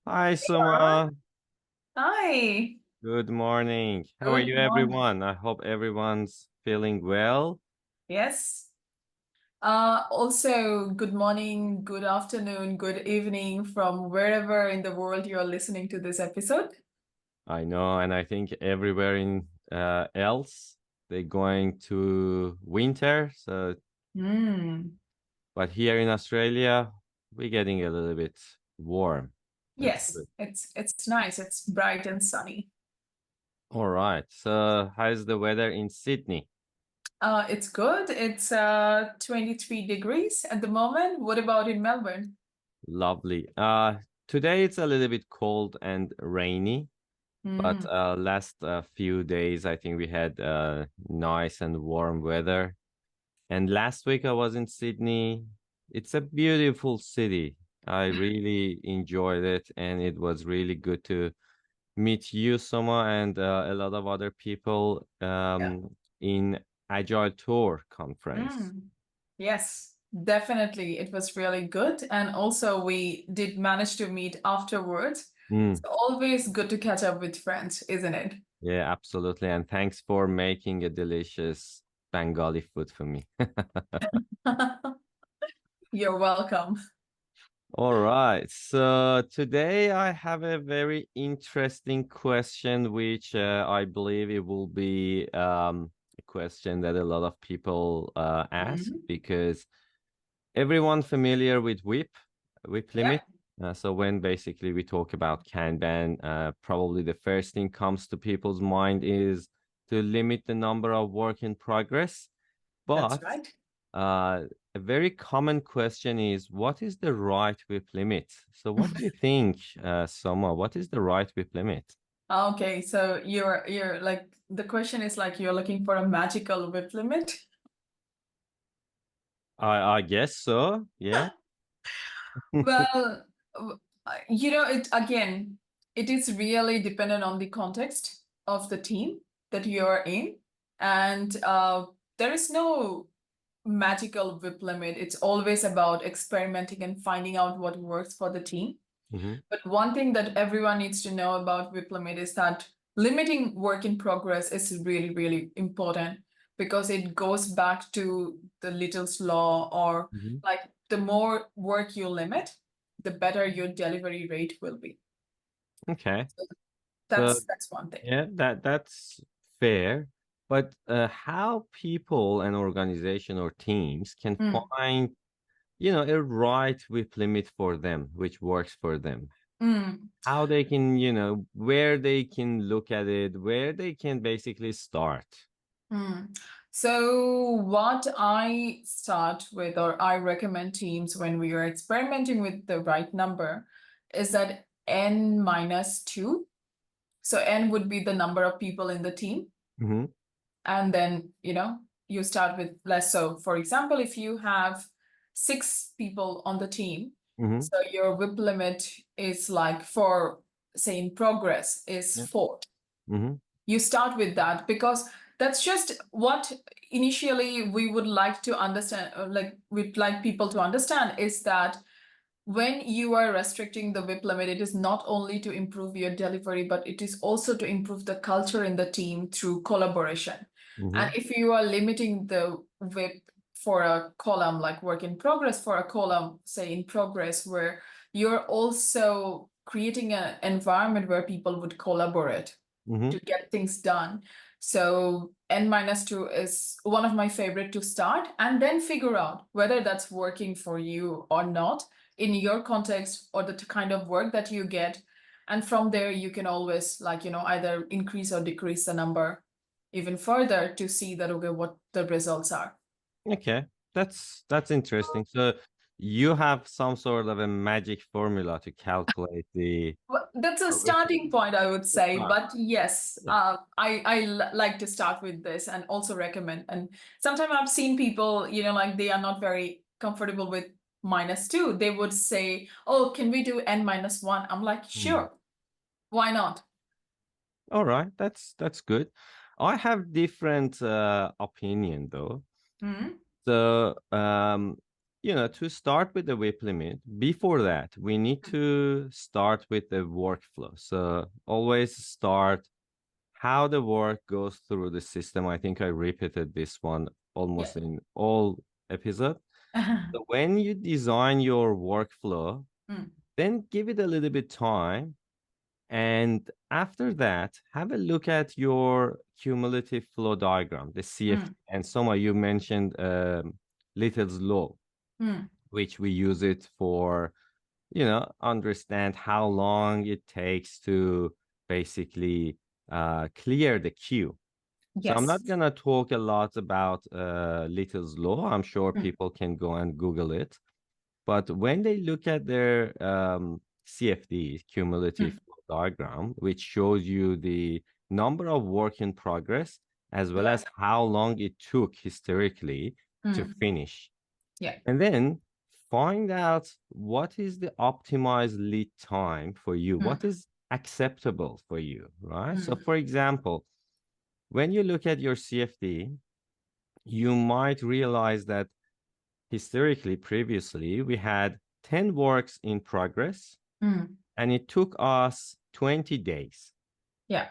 Hi, Orod. Soma. Hi. Good morning. How are Good you, morning. everyone? I hope everyone's feeling well. Yes. Also, good morning, good afternoon, good evening from wherever in the world you're listening to this episode. I know, and I think everywhere in else they're going to winter. Hmm. But here in Australia, we're getting a little bit warm. That's Yes, good. it's nice. It's bright and sunny. All right. So, how's the weather in Sydney? It's good. It's 23 degrees at the moment. What about in Melbourne? Lovely. Today it's a little bit cold and rainy. But Hmm. last few days, I think we had nice and warm weather. And last week I was in Sydney. It's a beautiful city. I really enjoyed it, and it was really good to meet you, Soma, and a lot of other people Yeah. in Agile Tour conference. Mm. Yes, definitely. It was really good. And also, we did manage to meet afterwards. Mm, So, always good to catch up with friends, isn't it? yeah, absolutely. And thanks for making a delicious Bengali food for me. You're welcome. All right. So today I have a very interesting question, which I believe it will be a question that a lot of people ask Mhm. because everyone familiar with WIP limit. Yep, So when basically we talk about Kanban, probably the first thing comes to people's mind is to limit the number of work in progress. that's But right. uh, a very common question is, what is the right WIP limit? So what do you think, Soma? What is the right WIP limit? Okay, so you're like the question is like you're looking for a magical whip limit. I guess so. Yeah. Well, it again, it is really dependent on the context of the team that you're in, and there is no magical whip limit. It's always about experimenting and finding out what works for the team. Hmm. But one thing that everyone needs to know about WIP limit is that limiting work in progress is really, really important because it goes back to the Little's law, or Hmm. like the more work you limit, the better your delivery rate will be. Okay. So So that's one thing. yeah, that's fair. But how people and organization or teams can Mm, find, a right WIP limit for them, which works for them? mm, How they can, where they can look at it, where they can basically start. mm. So what I start with, or I recommend teams when we are experimenting with the right number, is that n minus 2. So n would be the number of people in the team. Hmm. And then, you start with less. So, for example, if you have 6 people on the team, Hmm. so your WIP limit is like for, say, in progress is Yeah. 4. Hmm. You start with that because that's just what initially we would like to understand, like we'd like people to understand is that when you are restricting the WIP limit, it is not only to improve your delivery, but it is also to improve the culture in the team through collaboration. And Hmm. if you are limiting the WIP for a column, like work in progress, for a column, say in progress, where you're also creating an environment where people would collaborate Hmm. to get things done. So n minus 2 is one of my favorite to start and then figure out whether that's working for you or not in your context or the kind of work that you get. And from there, you can always either increase or decrease the number even further to see that, okay, what the results are. Okay, that's interesting. So you have some sort of a magic formula to calculate the Well, that's a WIP starting limit. point, I would That's say. right. But yes, Yeah. like to start with this and also recommend. And sometimes I've seen people, like they are not very comfortable with minus 2. They would say, "Oh, can we do n minus 1?" I'm like, Hmm. "Sure, why not?" All right, that's good. I have different opinion though. Hmm. So to start with the WIP limit, before that, we need to start with the workflow. So always start how the work goes through the system. I think I repeated this one almost in all episodes. So when you design your workflow, then give it a little bit time. And after that, have a look at your cumulative flow diagram, the CFD. And Soma, you mentioned Little's Law, which we use it for, understand how long it takes to basically clear the queue. So I'm Yes. not gonna talk a lot about Little's Law. I'm sure people can go and Google it. But when they look at their CFD, cumulative flow diagram, which shows you the number of work in progress, as well as how long it took historically to finish. Yeah. And then find out what is the optimized lead time for you, what is acceptable for you, right? So for example, when you look at your CFD, you might realize that historically, previously, we had 10 works in progress and it took us 20 days. Yeah.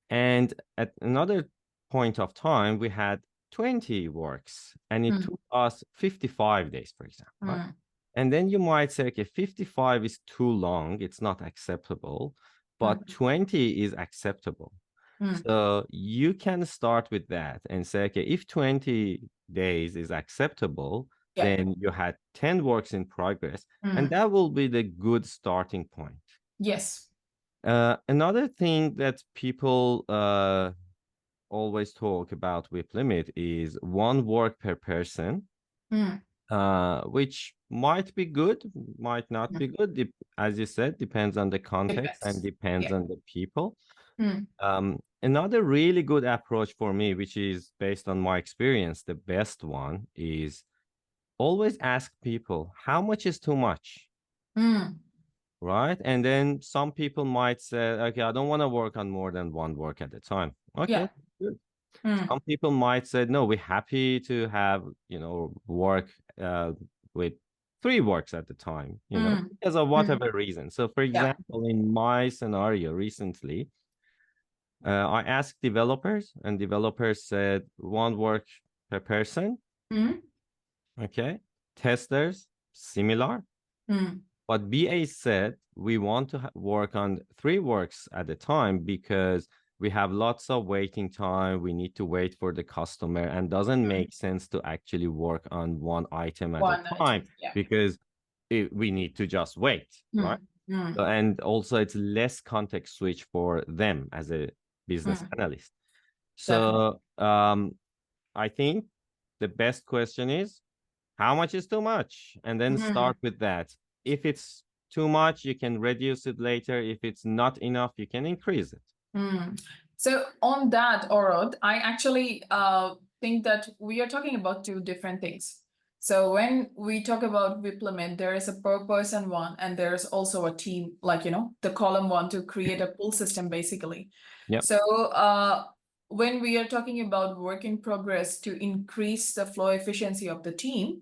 And at another point of time, we had 20 works and it took us 55 days, for example. Right? And then you might say, okay, 55 is too long, it's not acceptable, but 20 is acceptable. So you can start with that and say, okay, if 20 days is acceptable, then you had 10 works in progress, and that will be the good starting point. Yes. Another thing that people always talk about WIP limit is 1 work per person, which might be good, might not be good. As you said, depends on the context and depends on the people. Another really good approach for me, which is based on my experience, the best one is always ask people, how much is too much? Right? And then some people might say, okay, I don't want to work on more than 1 work at a time. Okay, good. Some people might say, no, we're happy to have, work with 3 works at a time, because of whatever reason. So for example, in my scenario recently, I asked developers and developers said 1 work per person. Okay. Testers, similar. But BA said we want to work on 3 works at a time because we have lots of waiting time. We need to wait for the customer and doesn't make sense to actually work on 1 item at a time because we need to just wait, right? And also it's less context switch for them as a business analyst. So I think the best question is, how much is too much? And then start with that. If it's too much, you can reduce it later. If it's not enough, you can increase it. So on that, Orod, I actually think that we are talking about 2 different things. So when we talk about WIP limit, there is a per person one, and there's also a team, like, the column one to create a pull system, basically. Yep. So when we are talking about work in progress to increase the flow efficiency of the team,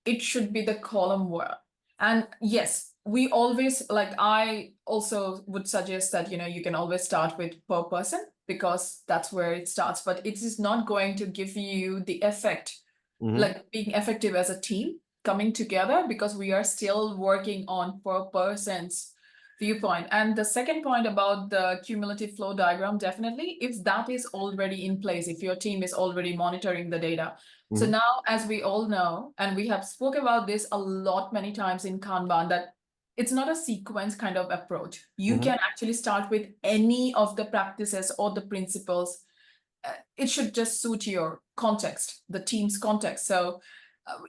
it should be the column one. And yes, we always, like, I also would suggest that, you can always start with per person because that's where it starts, but it is not going to give you the effect, like being effective as a team coming together, because we are still working on per person's viewpoint. And the second point about the cumulative flow diagram, definitely, if that is already in place, if your team is already monitoring the data. So now, as we all know, and we have spoke about this a lot many times in Kanban, that it's not a sequence kind of approach. You can actually start with any of the practices or the principles. It should just suit your context, the team's context. So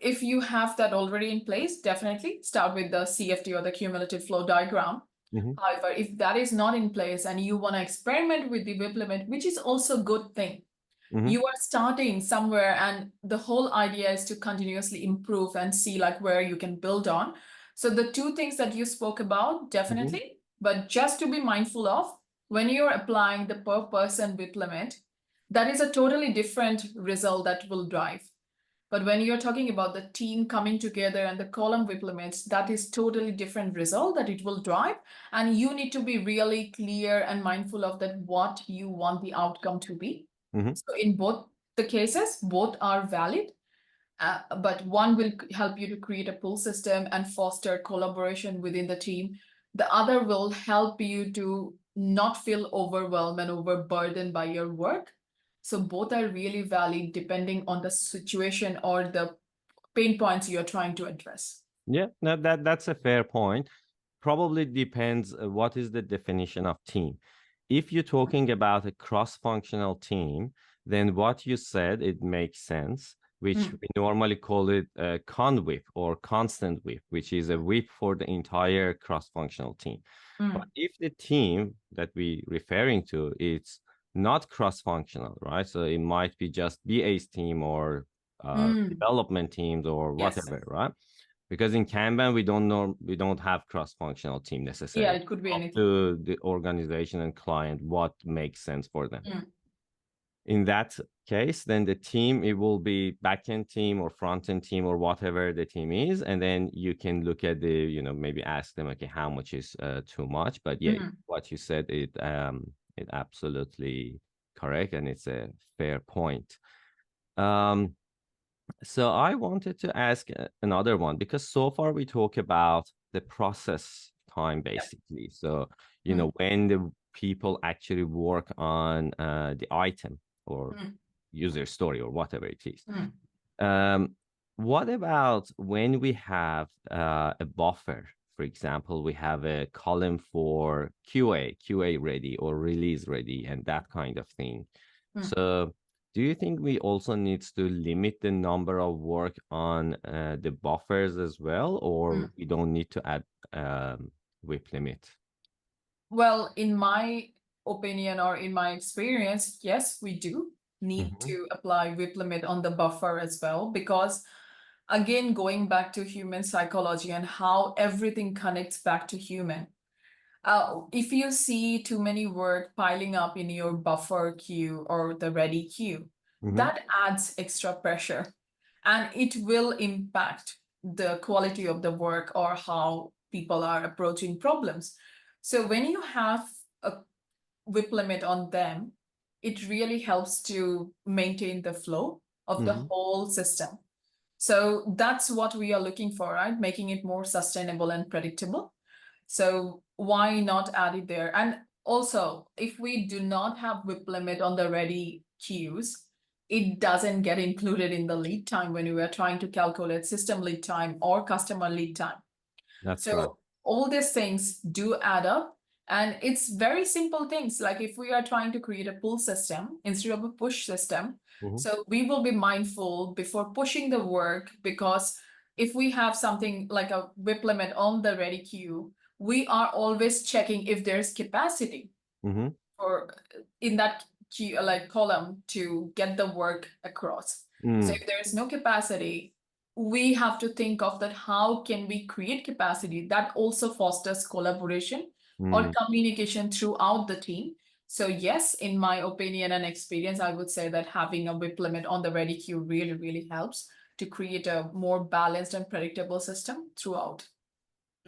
if you have that already in place, definitely start with the CFD or the cumulative flow diagram. However, if that is not in place and you want to experiment with the WIP limit, which is also a good thing, you are starting somewhere, and the whole idea is to continuously improve and see like where you can build on. So the 2 things that you spoke about, definitely, but just to be mindful of, when you're applying the per person WIP limit, that is a totally different result that will drive. But when you're talking about the team coming together and the column WIP limits, that is totally different result that it will drive. And you need to be really clear and mindful of that what you want the outcome to be. Mhm. So in both the cases, both are valid. But one will help you to create a pull system and foster collaboration within the team. The other will help you to not feel overwhelmed and overburdened by your work. So both are really valid depending on the situation or the pain points you're trying to address. Yeah, no, that's a fair point. Probably depends what is the definition of team. If you're talking about a cross-functional team, then what you said, it makes sense, which we normally call it a con WIP or constant WIP, which is a WIP for the entire cross-functional team. But if the team that we referring to, it's not cross-functional, right? So it might be just BA's team or development teams or Yes. whatever, right? Because in Kanban we don't have cross-functional team Yeah, necessarily. it could be Up anything. to the organization and client what makes sense for them. In that case, then the team, it will be backend team or front-end team or whatever the team is, and then you can look at the, you know, maybe ask them, okay, how much is too much? But yeah, what you said, it absolutely correct, and it's a fair point. So I wanted to ask another one, because so far we talk about the process time basically. So, you know, when the people actually work on the item or user story or whatever it is. What about when we have a buffer? For example, we have a column for QA ready or release ready and that kind of thing. So do you think we also needs to limit the number of work on the buffers as well, or we don't need to add WIP limit? Well, in my opinion or in my experience, yes, we do need to apply WIP limit on the buffer as well, because again, going back to human psychology and how everything connects back to human. If you see too many work piling up in your buffer queue or the ready queue, that adds extra pressure and it will impact the quality of the work or how people are approaching problems. So when you have a WIP limit on them, it really helps to maintain the flow of the whole system. So that's what we are looking for, right? Making it more sustainable and predictable. So why not add it there? And also, if we do not have WIP limit on the ready queues, it doesn't get included in the lead time when we are trying to calculate system lead time or customer lead time. That's So right. all these things do add up. And it's very simple things. Like if we are trying to create a pull system instead of a push system, so we will be mindful before pushing the work, because if we have something like a WIP limit on the ready queue, we are always checking if there's capacity for in that queue, like column, to get the work across. So if there is no capacity, we have to think of that, how can we create capacity that also fosters collaboration or communication throughout the team. So yes, in my opinion and experience, I would say that having a WIP limit on the ready queue really, really helps to create a more balanced and predictable system throughout.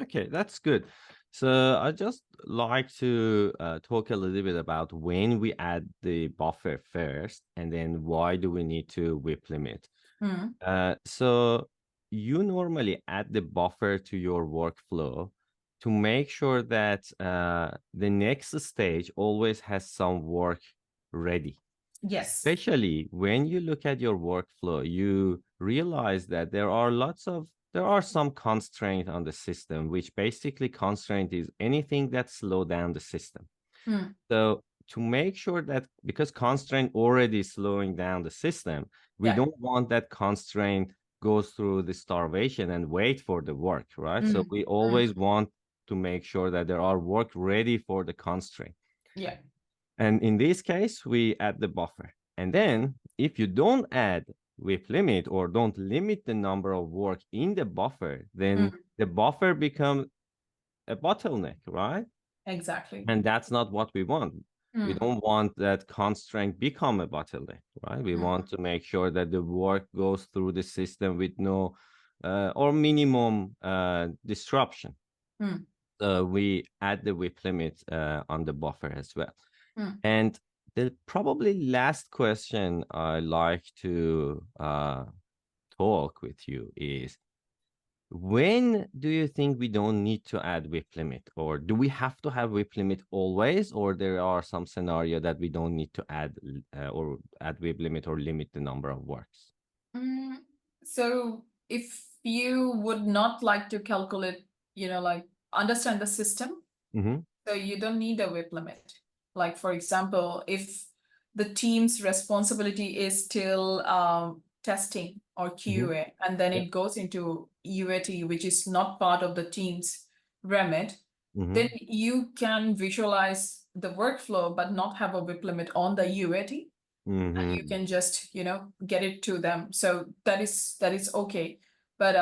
Okay, that's good. So I just like to talk a little bit about when we add the buffer first, and then why do we need to WIP limit. So you normally add the buffer to your workflow to make sure that the next stage always has some work ready. Yes. Especially when you look at your workflow, you realize that there are some constraint on the system, which basically constraint is anything that slow down the system. So to make sure that, because constraint already slowing down the system, we don't want that constraint goes through the starvation and wait for the work, right? So we always want to make sure that there are work ready for the constraint. Yeah. And in this case, we add the buffer. And then if you don't add WIP limit or don't limit the number of work in the buffer, then the buffer becomes a bottleneck, right? Exactly. And that's not what we want. We Mm, don't want that constraint become a bottleneck, right? We mm, want to make sure that the work goes through the system with no or minimum disruption. mm, We add the WIP limit on the buffer as well. mm. And the probably last question I like to talk with you is, when do you think we don't need to add WIP limit, or do we have to have WIP limit always, or there are some scenario that we don't need to add or add WIP limit or limit the number of works? Mm, so if you would not like to calculate, like understand the system, Mm-hmm. so you don't need a WIP limit. Like for example, if the team's responsibility is still testing or Mm-hmm. QA, and then Yeah. it goes into UAT, which is not part of the team's remit, Mm-hmm. then you can visualize the workflow but not have a WIP limit on the UAT, and you Mm-hmm. can just get it to them. So that is okay. But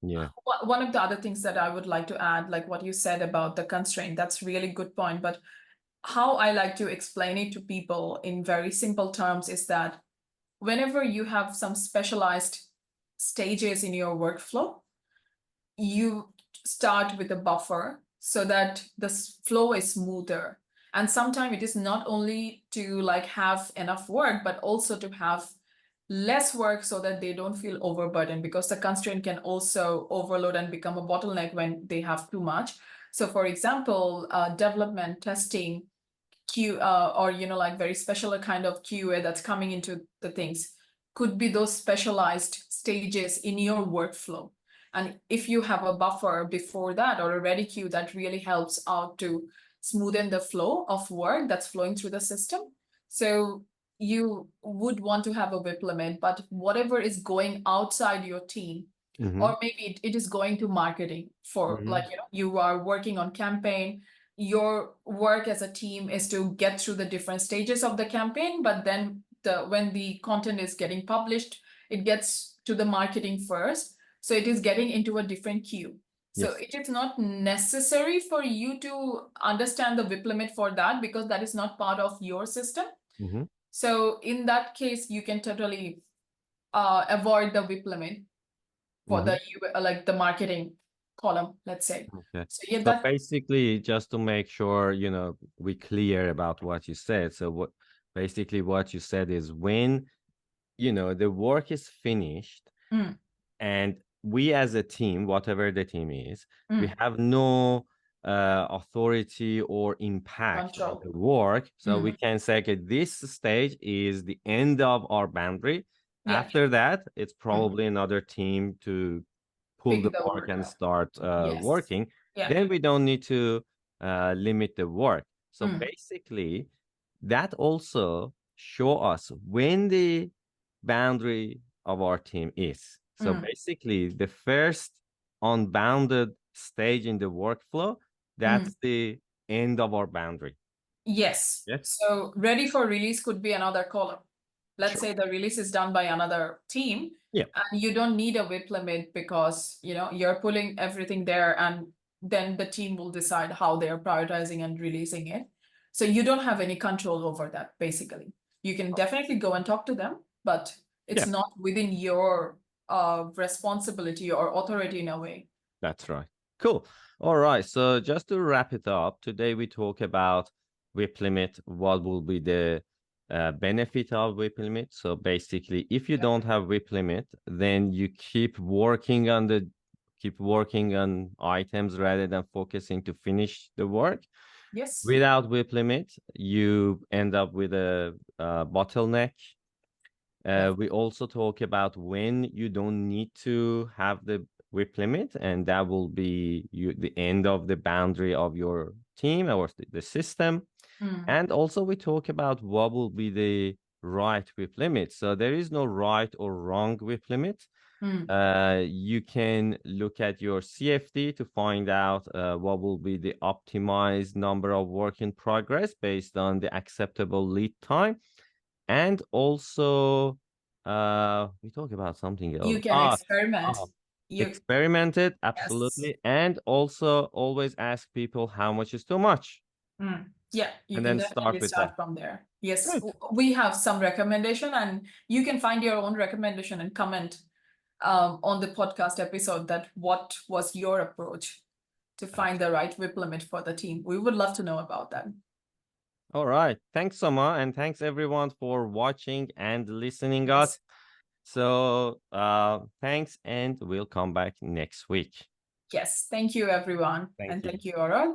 Yeah. one of the other things that I would like to add, like what you said about the constraint, that's really good point. But how I like to explain it to people in very simple terms is that whenever you have some specialized stages in your workflow, you start with a buffer so that the flow is smoother. And sometimes it is not only to like have enough work, but also to have less work so that they don't feel overburdened, because the constraint can also overload and become a bottleneck when they have too much. So for example, development, testing, or like very special kind of QA that's coming into the things could be those specialized stages in your workflow. And if you have a buffer before that or a ready queue, that really helps out to smoothen the flow of work that's flowing through the system. So you would want to have a WIP limit, but whatever is going outside your team, Mm-hmm. or maybe it is going to marketing for Mm-hmm. like, you are working on campaign, your work as a team is to get through the different stages of the campaign, but then when the content is getting published, it gets to the marketing first. So it is getting into a different queue. So Yes. it is not necessary for you to understand the WIP limit for that, because that is not part of your system. Mm-hmm. So in that case, you can totally avoid the WIP limit for Mm-hmm. like the marketing column, let's say. Okay. So yeah, So that basically, just to make sure, we clear about what you said. So what you said is, when, the work is finished, mm, and we as a team, whatever the team is, we mm, have no authority or impact on control. the work. So we Mm, can say, okay, this stage is the end of our boundary. yeah. After that, it's Mm, probably another team to pull the pick the work word and up. start Yes. working. Yeah. Then we don't need to limit the work. So Mm, basically, that also show us when the boundary of our team is. So mm, basically, the first unbounded stage in the workflow, mm. that's the end of our boundary. Yes. Yes. So ready for release could be another column. Let's Sure. say the release is done by another team, Yeah. and you don't need a WIP limit because you're pulling everything there, and then the team will decide how they're prioritizing and releasing it. So you don't have any control over that, basically. You can definitely go and talk to them, but it's Yeah. not within your responsibility or authority in a way. That's right. Cool. All right. So just to wrap it up, today we talk about WIP limit. What will be the benefit of WIP limit? So basically, if you Yeah. don't have WIP limit, then you keep working on items rather than focusing to finish the work. Yes. Without WIP limit, you end up with a bottleneck. Yes. We also talk about when you don't need to have the WIP limit, and that will be the end of the boundary of your team or the system. Mm, And also we talk about what will be the right WIP limit. So there is no right or wrong WIP limit. mm, You can look at your CFD to find out what will be the optimized number of work in progress based on the acceptable lead time. And also, we talk about something you else. can experiment. Ah, You experiment it, Yes. absolutely. And also always ask people how much is too much. Yeah, you And can then start definitely with start that. from there. Yes, Good. we have some recommendation, and you can find your own recommendation and comment on the podcast episode that what was your approach to find the right WIP limit for the team. We would love to know about that. All right. Thanks, Soma, and thanks everyone for watching and listening Yes. us. So thanks, and we'll come back next week. Yes, thank you everyone. Thank And you. thank you, Orod.